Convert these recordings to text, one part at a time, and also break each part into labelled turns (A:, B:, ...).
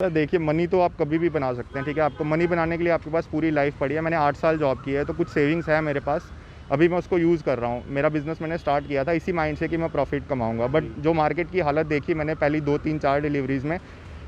A: देखिए, मनी तो आप कभी भी बना सकते हैं, ठीक है? आपको मनी बनाने के लिए आपके पास पूरी लाइफ पड़ी है। मैंने 8 साल जॉब की है, तो कुछ सेविंग्स है मेरे पास। अभी मैं उसको यूज़ कर रहा हूँ। मेरा बिज़नेस मैंने स्टार्ट किया था इसी माइंड से कि मैं प्रॉफ़िट कमाऊँगा। बट जो मार्केट की हालत देखी मैंने पहली 2, 3, 4 डिलीवरीज़ में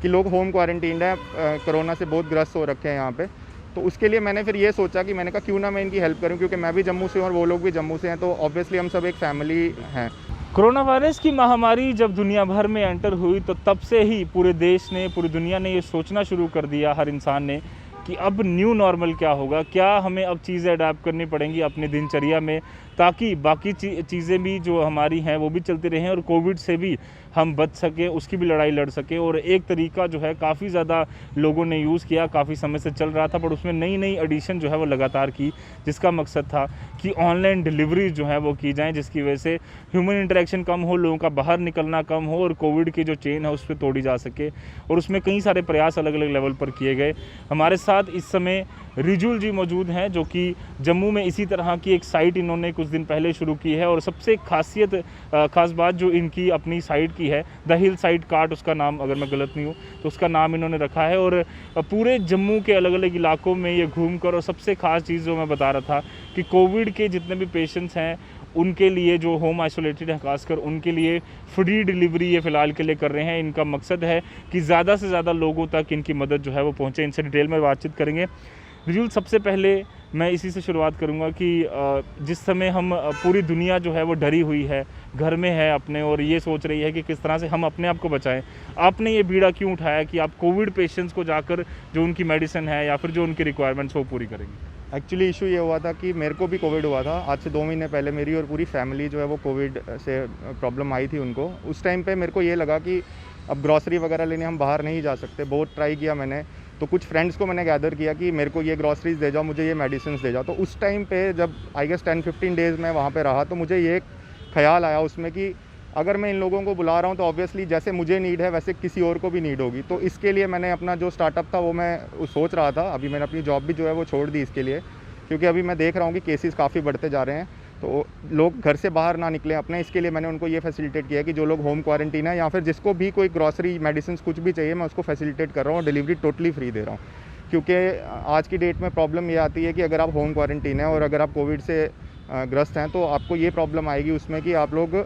A: कि लोग होम क्वारंटीन्ड हैं, कोरोना से बहुत ग्रस्त हो रखे हैं यहाँ पे। तो उसके लिए मैंने फिर ये सोचा कि मैंने कहा क्यों ना मैं इनकी हेल्प करूँ, क्योंकि मैं भी जम्मू से हूँ और वो लोग भी जम्मू से हैं, तो ऑब्वियसली हम सब एक फैमिली हैं।
B: कोरोना वायरस की महामारी जब दुनिया भर में एंटर हुई तो तब से ही पूरे देश ने, पूरी दुनिया ने ये सोचना शुरू कर दिया, हर इंसान ने, कि अब न्यू नॉर्मल क्या होगा, क्या हमें अब चीज़ें अडाप्ट करनी पड़ेंगी अपनी दिनचर्या में, ताकि बाकी चीज़ें भी जो हमारी हैं वो भी चलती रहें और कोविड से भी हम बच सकें, उसकी भी लड़ाई लड़ सकें। और एक तरीका जो है काफ़ी ज़्यादा लोगों ने यूज़ किया, काफ़ी समय से चल रहा था, पर उसमें नई नई एडिशन जो है वो लगातार की, जिसका मकसद था कि ऑनलाइन डिलीवरी जो है वो की जाएँ, जिसकी वजह से ह्यूमन इंटरेक्शन कम हो, लोगों का बाहर निकलना कम हो और कोविड की जो चेन है उस पर तोड़ी जा सके। और उसमें कई सारे प्रयास अलग अलग लेवल पर किए गए। हमारे साथ इस समय रिजुल जी मौजूद हैं, जो कि जम्मू में इसी तरह की एक साइट इन्होंने कुछ दिन पहले शुरू की है। और सबसे खास बात जो इनकी अपनी साइट की है, द हिल साइट कार्ट उसका नाम, अगर मैं गलत नहीं हूँ तो उसका नाम इन्होंने रखा है। और पूरे जम्मू के अलग अलग इलाकों में ये घूमकर, और सबसे खास चीज़ जो मैं बता रहा था कि कोविड के जितने भी पेशेंट्स हैं उनके लिए, जो होम आइसोलेटेड हैं खासकर, उनके लिए फ्री डिलीवरी ये फ़िलहाल के लिए कर रहे हैं। इनका मकसद है कि ज़्यादा से ज़्यादा लोगों तक इनकी मदद जो है वो पहुँचे। इनसे डिटेल में बातचीत करेंगे। रिजुल, सबसे पहले मैं इसी से शुरुआत करूंगा कि जिस समय हम पूरी दुनिया जो है वो डरी हुई है, घर में है अपने, और ये सोच रही है कि किस तरह से हम अपने आप को बचाएं, आपने ये बीड़ा क्यों उठाया कि आप कोविड पेशेंट्स को जाकर जो उनकी मेडिसिन है या फिर जो उनकी रिक्वायरमेंट्स वो पूरी करेंगे?
A: एक्चुअली इशू ये हुआ था कि मेरे को भी कोविड हुआ था। आज से 2 महीने पहले मेरी और पूरी फैमिली जो है वो कोविड से प्रॉब्लम आई थी उनको। उस टाइम पे मेरे को ये लगा कि अब ग्रॉसरी वगैरह लेने हम बाहर नहीं जा सकते। बहुत ट्राई किया मैंने, तो कुछ फ्रेंड्स को मैंने गैदर किया कि मेरे को ये ग्रॉसरीज़ दे जाओ, मुझे ये मेडिसिन दे जाओ। तो उस टाइम पे जब आई गेस 10-15 डेज़ मैं वहाँ पे रहा, तो मुझे ये ख़्याल आया उसमें कि अगर मैं इन लोगों को बुला रहा हूँ तो ऑब्वियसली जैसे मुझे नीड है वैसे किसी और को भी नीड होगी। तो इसके लिए मैंने अपना जो स्टार्टअप था वो मैं सोच रहा था। अभी मैंने अपनी जॉब भी जो है वो छोड़ दी इसके लिए, क्योंकि अभी मैं देख रहा हूँ कि केसेस काफ़ी बढ़ते जा रहे हैं, तो लोग घर से बाहर ना निकलें अपने। इसके लिए मैंने उनको ये फैसिलिटेट किया कि जो लोग होम क्वारंटीन है या फिर जिसको भी कोई ग्रॉसरी मेडिसिन कुछ भी चाहिए, मैं उसको फैसिलिटेट कर रहा हूँ और डिलीवरी टोटली फ्री दे रहा हूँ। क्योंकि आज की डेट में प्रॉब्लम ये आती है कि अगर आप होम क्वारंटीन है और अगर आप कोविड से ग्रस्त हैं, तो आपको ये प्रॉब्लम आएगी उसमें कि आप लोग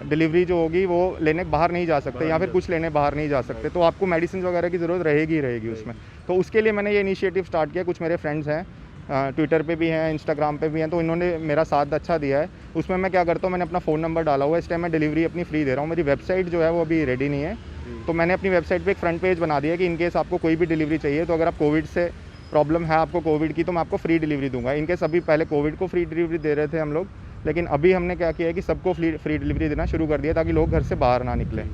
A: डिलीवरी जो होगी वो लेने बाहर नहीं जा सकते या फिर कुछ लेने बाहर नहीं जा सकते, तो आपको मेडिसिन वगैरह की ज़रूरत रहेगी ही रहेगी उसमें। तो उसके लिए मैंने ये इनिशिएटिव स्टार्ट किया। कुछ मेरे फ्रेंड्स हैं, ट्विटर पे भी हैं, इंस्टाग्राम पे भी हैं, तो इन्होंने मेरा साथ अच्छा दिया है। उसमें मैं क्या करता हूँ, मैंने अपना फ़ोन नंबर डाला हुआ है। इस टाइम मैं डिलीवरी अपनी फ्री दे रहा हूँ। मेरी वेबसाइट जो है वो अभी रेडी नहीं है, तो मैंने अपनी वेबसाइट पे एक फ्रंट पेज बना दिया है कि इनकेस आपको कोई भी डिलीवरी चाहिए, तो अगर आप कोविड से प्रॉब्लम है आपको कोविड की, तो मैं आपको फ्री डिलीवरी दूंगा। इनकेस अभी पहले कोविड को फ्री डिलीवरी दे रहे थे हम लोग, लेकिन अभी हमने क्या किया है कि सबको फ्री डिलीवरी देना शुरू कर दिया ताकि लोग घर से बाहर ना निकलें।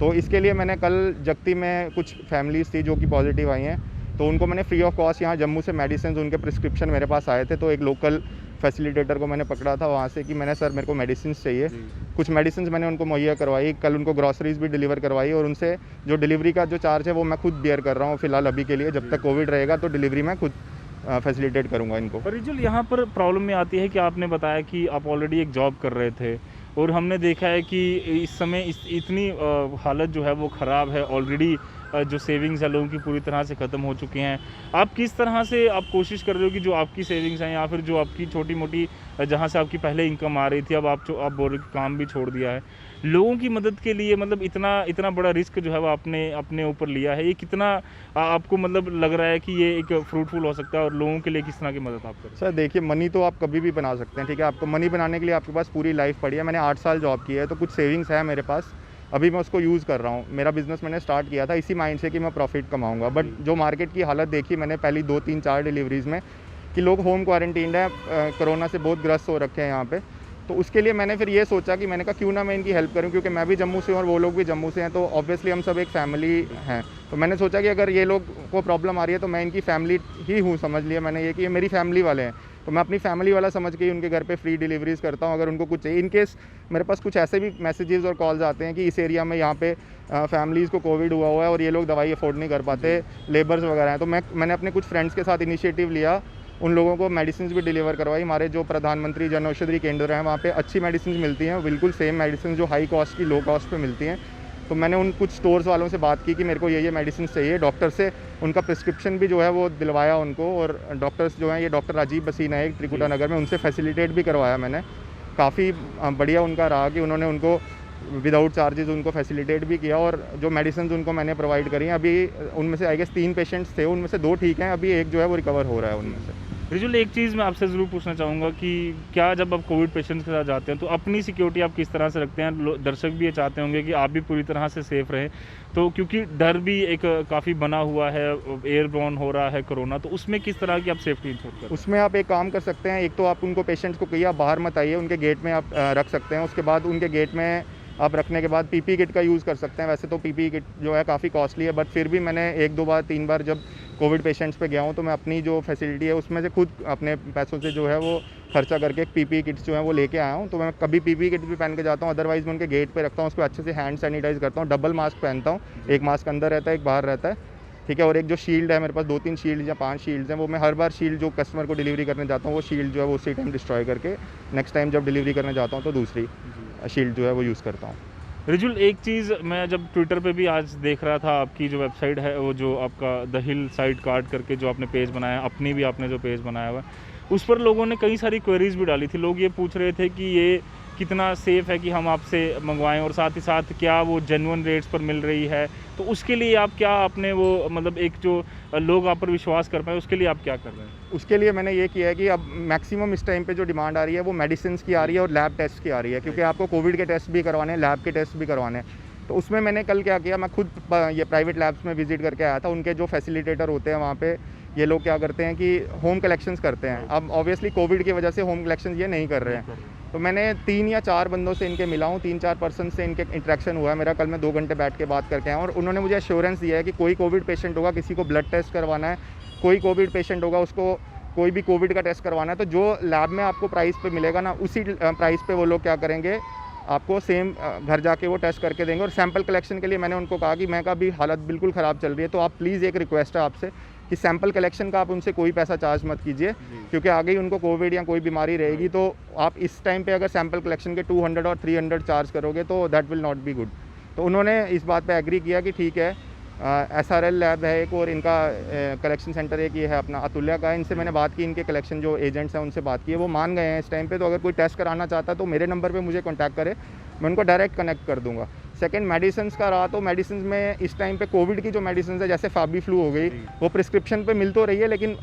A: तो इसके लिए मैंने कल जगती में कुछ फैमिलीज़ थी जो कि पॉजिटिव आई हैं, तो उनको मैंने फ्री ऑफ कॉस्ट यहाँ जम्मू से मेडिसिन, उनके प्रिस्क्रिप्शन मेरे पास आए थे, तो एक लोकल फैसिलिटेटर को मैंने पकड़ा था वहाँ से कि मैंने सर मेरे को मेडिसिन चाहिए। कुछ मेडिसिन मैंने उनको मुहैया करवाई, कल उनको ग्रॉसरीज भी डिलीवर करवाई, और उनसे जो डिलीवरी का जो चार्ज है वो मैं खुद बियर कर रहा हूँ फ़िलहाल अभी के लिए। जब तक कोविड रहेगा तो डिलीवरी मैं खुद फैसिलिटेट करूँगा इनको।
B: पर रिजुल, यहाँ पर प्रॉब्लम में आती है कि आपने बताया कि आप ऑलरेडी एक जॉब कर रहे थे, और हमने देखा है कि इस समय इतनी हालत जो है वो ख़राब है ऑलरेडी। जो सेविंग्स है लोगों की पूरी तरह से ख़त्म हो चुकी हैं। आप किस तरह से आप कोशिश कर रहे हो कि जो आपकी सेविंग्स हैं या फिर जो आपकी छोटी मोटी जहाँ से आपकी पहले इनकम आ रही थी, अब आप बोल रहे काम भी छोड़ दिया है, लोगों की मदद के लिए, मतलब इतना बड़ा रिस्क जो है वो आपने अपने ऊपर लिया है, ये कितना आपको मतलब लग रहा है कि ये एक फ्रूटफुल हो सकता है, और लोगों के लिए किस तरह की मदद आप करें?
A: सर देखिए, मनी तो आप कभी भी बना सकते हैं, ठीक है? आपको मनी बनाने के लिए आपके पास पूरी लाइफ पड़ी है। मैंने 8 साल जॉब की है, तो कुछ सेविंग्स है मेरे पास। अभी मैं उसको यूज़ कर रहा हूँ। मेरा बिज़नेस मैंने स्टार्ट किया था इसी माइंड से कि मैं प्रॉफिट कमाऊँगा। बट जो मार्केट की हालत देखी मैंने पहली 2, 3, 4 डिलीवरीज़ में कि लोग होम क्वारंटीन्ड हैं, कोरोना से बहुत ग्रस्त हो रखे हैं यहाँ पे। तो उसके लिए मैंने फिर ये सोचा कि मैंने कहा क्यों ना मैं इनकी हेल्प करूँ, क्योंकि मैं भी जम्मू से हूँ और वो लोग भी जम्मू से हैं, तो ऑब्वियसली हम सब एक फैमिली हैं। तो मैंने सोचा कि अगर ये लोग को प्रॉब्लम आ रही है तो मैं इनकी फैमिली ही हूँ, समझ लिया मैंने ये कि ये मेरी फैमिली वाले हैं। तो मैं अपनी फैमिली वाला समझ के ही उनके घर पे फ्री डिलीवरीज़ करता हूँ अगर उनको कुछ चाहिए। इन केस मेरे पास कुछ ऐसे भी मैसेजेस और कॉल्स आते हैं कि इस एरिया में यहाँ पे फैमिलीज़ को कोविड हुआ है और ये लोग दवाई अफोर्ड नहीं कर पाते, लेबर्स वगैरह हैं। तो मैंने अपने कुछ फ्रेंड्स के साथ इनिशिएटिव लिया, उन लोगों को मेडिसिन भी डिलीवर करवाई। हमारे जो प्रधानमंत्री जन औषधि केंद्र हैं वहाँ पे अच्छी मेडिसिन मिलती हैं, बिल्कुल सेम मेडिसिन जो हाई कॉस्ट की लो कॉस्ट पे मिलती हैं। तो मैंने उन कुछ स्टोर्स वालों से बात की कि मेरे को ये मेडिसिन चाहिए, डॉक्टर से उनका प्रिस्क्रिप्शन भी जो है वो दिलवाया उनको, और डॉक्टर्स जो हैं ये डॉक्टर राजीव बसीना है त्रिकुटा नगर में, उनसे फैसिलिटेट भी करवाया मैंने। काफ़ी बढ़िया उनका रहा कि उन्होंने उनको विदाउट चार्जेस उनको फैसिलिटेट भी किया, और जो मेडिसिन उनको मैंने प्रोवाइड करी हैं, अभी उनमें से आई गेस 3 पेशेंट्स थे, उनमें से 2 ठीक हैं, अभी एक जो है वो रिकवर हो रहा है उनमें से।
B: रिजुल, एक चीज़ मैं आपसे ज़रूर पूछना चाहूँगा कि क्या जब आप कोविड पेशेंट्स के साथ जाते हैं तो अपनी सिक्योरिटी आप किस तरह से रखते हैं? दर्शक भी ये चाहते होंगे कि आप भी पूरी तरह से सेफ़ रहें, तो क्योंकि डर भी एक काफ़ी बना हुआ है, एयरबॉर्न हो रहा है कोरोना, तो उसमें किस तरह की आप सेफ्टी इंश्योर करते हैं?
A: उसमें आप एक काम कर सकते हैं, एक तो आप उनको पेशेंट्स को कहिए आप बाहर मत आइए, उनके गेट में आप रख सकते हैं। उसके बाद उनके गेट में आप रखने के बाद पीपी किट का यूज़ कर सकते हैं। वैसे तो पीपी किट जो है काफ़ी कॉस्टली है, बट फिर भी मैंने 1-2 बार 3 बार जब कोविड पेशेंट्स पे गया हूँ तो मैं अपनी जो फैसिलिटी है उसमें से खुद अपने पैसों से जो है वो खर्चा करके पीपी किट्स जो है वो लेके आया हूँ। तो मैं कभी पीपी किट भी पहन के जाता हूँ, अदरवाइज़ मैं उनके गेट पे रखता हूँ, उसको अच्छे से हैंड सैनिटाइज़ करता हूँ, डबल मास्क पहनता हूँ, एक मास्क अंदर रहता है, एक बाहर रहता है, ठीक है। और एक जो शील्ड है मेरे पास 2-3 शील्ड या 5 शील्ड्स हैं, वो मैं हर बार शील्ड जो कस्टमर को डिलीवरी करने जाता हूँ वो शील्ड जो है वो उसी टाइम डिस्ट्रॉय करके नेक्स्ट टाइम जब डिलीवरी करने जाता हूँ तो दूसरी शील्ड जो है वो यूज़ करता हूँ।
B: रिजुल, एक चीज़ मैं जब ट्विटर पे भी आज देख रहा था, आपकी जो वेबसाइट है वो जो आपका द हिल साइड कार्ड करके जो आपने पेज बनाया, अपनी भी आपने जो पेज बनाया हुआ है, उस पर लोगों ने कई सारी क्वेरीज भी डाली थी। लोग ये पूछ रहे थे कि ये कितना सेफ़ है कि हम आपसे मंगवाएं, और साथ ही साथ क्या वो जेन्युइन रेट्स पर मिल रही है, तो उसके लिए आप क्या आपने वो मतलब एक जो लोग आप पर विश्वास कर पाए उसके लिए आप क्या कर रहे हैं?
A: उसके लिए मैंने ये किया है कि अब मैक्सिमम इस टाइम पे जो डिमांड आ रही है वो मेडिसिन की आ रही है और लैब टेस्ट की आ रही है, क्योंकि आपको कोविड के टेस्ट भी करवाने हैं, लैब के टेस्ट भी करवाने हैं। तो उसमें मैंने कल क्या किया, मैं खुद ये प्राइवेट लैब्स में विजिट करके आया था। उनके जो फैसिलिटेटर होते हैं वहाँ पे, ये लोग क्या करते हैं कि होम कलेक्शंस करते हैं। अब ऑब्वियसली कोविड की वजह से होम कलेक्शंस ये नहीं कर रहे हैं, तो मैंने 3 या 4 बंदों से इनके मिला हूँ, 3-4 पर्सन से इनके इंटरेक्शन हुआ है मेरा। कल मैं 2 घंटे बैठ के बात करके आया, और उन्होंने मुझे एश्योरेंस दिया है कि कोई कोविड पेशेंट होगा, किसी को ब्लड टेस्ट करवाना है, कोई कोविड पेशेंट होगा उसको कोई भी कोविड का टेस्ट करवाना है, तो जो लैब में आपको प्राइस पे मिलेगा ना, उसी प्राइस पे वो लोग क्या करेंगे, आपको सेम घर जाके वो टेस्ट करके देंगे। और सैंपल कलेक्शन के लिए मैंने उनको कहा कि मैं का भी हालत बिल्कुल ख़राब चल रही है, तो आप प्लीज़ एक रिक्वेस्ट है आपसे कि सैंपल कलेक्शन का आप उनसे कोई पैसा चार्ज मत कीजिए, क्योंकि आगे ही उनको कोविड या कोई बीमारी रहेगी, तो आप इस टाइम पे अगर सैंपल कलेक्शन के 200 और 300 चार्ज करोगे तो that will not be good. तो उन्होंने इस बात पे एग्री किया कि ठीक है। SRL लैब है एक, और इनका कलेक्शन सेंटर एक ये है अपना अतुल्या का। इनसे मैंने बात की, इनके कलेक्शन जो एजेंट्स हैं उनसे बात की है, वो मान गए हैं इस टाइम पे। तो अगर कोई टेस्ट कराना चाहता है तो मेरे नंबर पे मुझे कॉन्टैक्ट करे, मैं उनको डायरेक्ट कनेक्ट कर दूंगा। सेकंड, मेडिसिन का रहा, तो मेडिसिन में इस टाइम पे कोविड की जो मेडिसिन है जैसे फाबी फ्लू हो गई, वो प्रिस्क्रिप्शन पे मिल तो रही है, लेकिन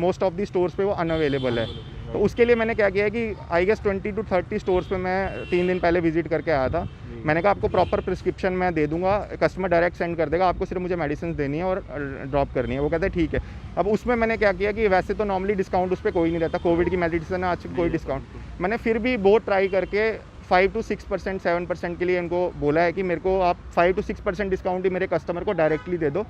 A: मोस्ट ऑफ दी स्टोर्स पे वो अनअवेलेबल है। तो उसके लिए मैंने क्या किया है कि आई गेस 20 to 30 स्टोर्स पे मैं 3 दिन पहले विजिट करके आया था। मैंने कहा आपको प्रॉपर प्रिस्क्रिप्शन मैं दे दूंगा, कस्टमर डायरेक्ट सेंड कर देगा, आपको सिर्फ मुझे मेडिसिन देनी है और ड्रॉप करनी है। वो कहते हैं ठीक है। अब उसमें मैंने क्या किया कि वैसे तो नॉर्मली डिस्काउंट उस पर कोई नहीं रहता, कोविड की मेडिसिन है, आज कोई डिस्काउंट। मैंने फिर भी बहुत ट्राई करके 5 to 6%, 7% के लिए इनको बोला है कि मेरे को आप 5 to 6% डिस्काउंट ही मेरे कस्टमर को डायरेक्टली दे दो,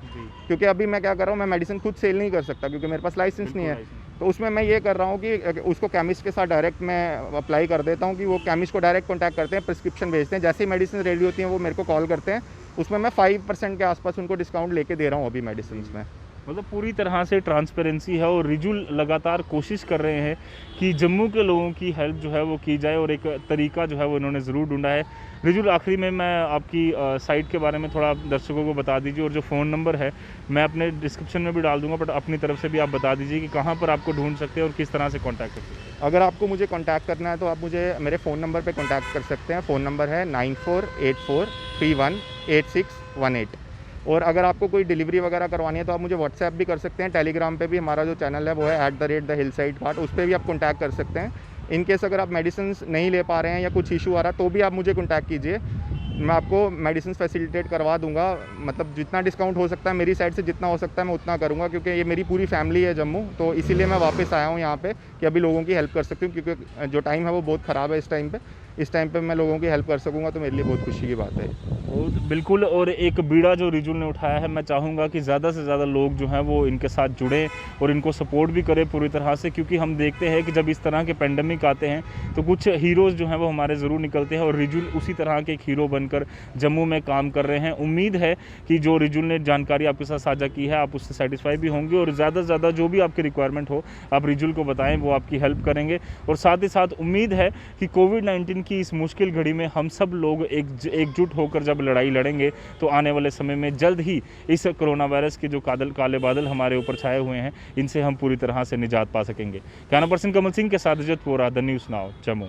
A: क्योंकि अभी मैं क्या कर रहा हूँ, मैं मेडिसिन खुद सेल नहीं कर सकता क्योंकि मेरे पास लाइसेंस नहीं है। तो उसमें मैं ये कर रहा हूँ कि उसको केमिस्ट के साथ डायरेक्ट मैं अप्लाई कर देता हूँ कि वो केमिस्ट को डायरेक्ट कॉन्टैक्ट करते हैं, प्रिस्क्रिप्शन भेजते हैं, जैसे ही मेडिसिन रेडी होती हैं वो मेरे को कॉल करते हैं। उसमें मैं 5% के आसपास उनको डिस्काउंट लेके दे रहा हूँ अभी मेडिसिन में।
B: मतलब पूरी तरह से ट्रांसपेरेंसी है, और रिजुल लगातार कोशिश कर रहे हैं कि जम्मू के लोगों की हेल्प जो है वो की जाए, और एक तरीका जो है वो इन्होंने ज़रूर ढूंढा है। रिजुल, आखिरी में मैं आपकी साइट के बारे में थोड़ा दर्शकों को बता दीजिए, और जो फ़ोन नंबर है मैं अपने डिस्क्रिप्शन में भी डाल दूंगा, बट अपनी तरफ से भी आप बता दीजिए कि कहाँ पर आपको ढूंढ सकते हैं और किस तरह से कॉन्टैक्ट कर सकते हैं।
A: अगर आपको मुझे कॉन्टैक्ट करना है तो आप मुझे मेरे फ़ोन नंबर पे कॉन्टैक्ट कर सकते हैं। फ़ोन नंबर है 9484318618। और अगर आपको कोई डिलीवरी वगैरह करवानी है तो आप मुझे व्हाट्सएप भी कर सकते हैं। टेलीग्राम पे भी हमारा जो चैनल है वो है @thehillsidecart, उस पर भी आप कॉन्टैक्ट कर सकते हैं। इन केस अगर आप मेडिसिन नहीं ले पा रहे हैं या कुछ इशू आ रहा है तो भी आप मुझे कॉन्टैक्ट कीजिए, मैं आपको मेडिसिन फैसिलिटेट करवा दूंगा। मतलब जितना डिस्काउंट हो सकता है मेरी साइड से, जितना हो सकता है मैं उतना करूंगा, क्योंकि ये मेरी पूरी फैमिली है जम्मू, तो इसीलिए मैं वापस आया हूँ यहाँ पे कि अभी लोगों की हेल्प कर सकती हूँ, क्योंकि जो टाइम है वो बहुत ख़राब है इस टाइम पे मैं लोगों की हेल्प कर सकूँगा तो मेरे लिए बहुत खुशी की बात है।
B: बिल्कुल, और एक बीड़ा जो रिजुल ने उठाया है, मैं चाहूँगा कि ज़्यादा से ज़्यादा लोग जो हैं वो इनके साथ जुड़ें और इनको सपोर्ट भी करें पूरी तरह से, क्योंकि हम देखते हैं कि जब इस तरह के पेंडेमिक आते हैं तो कुछ हीरोज़ जो हैं वो हमारे ज़रूर निकलते हैं, और रिजुल उसी तरह के एक हीरो बनकर जम्मू में काम कर रहे हैं। उम्मीद है कि जो रिजुल ने जानकारी आपके साथ साझा की है आप उससे सेटिस्फाई भी होंगे, और ज़्यादा से ज़्यादा जो भी आपकी रिक्वायरमेंट हो आप रिजुल को बताएँ, वो आपकी हेल्प करेंगे। और साथ ही साथ उम्मीद है कि कोविड-19 की इस मुश्किल घड़ी में हम सब लोग एकजुट होकर जब लड़ाई लड़ेंगे तो आने वाले समय में जल्द ही इस कोरोना वायरस के जो काले बादल हमारे ऊपर छाए हुए हैं इनसे हम पूरी तरह से निजात पा सकेंगे। कैमरा पर्सन कमल सिंह के साथ Rajat Vora, the News Now, Jammu.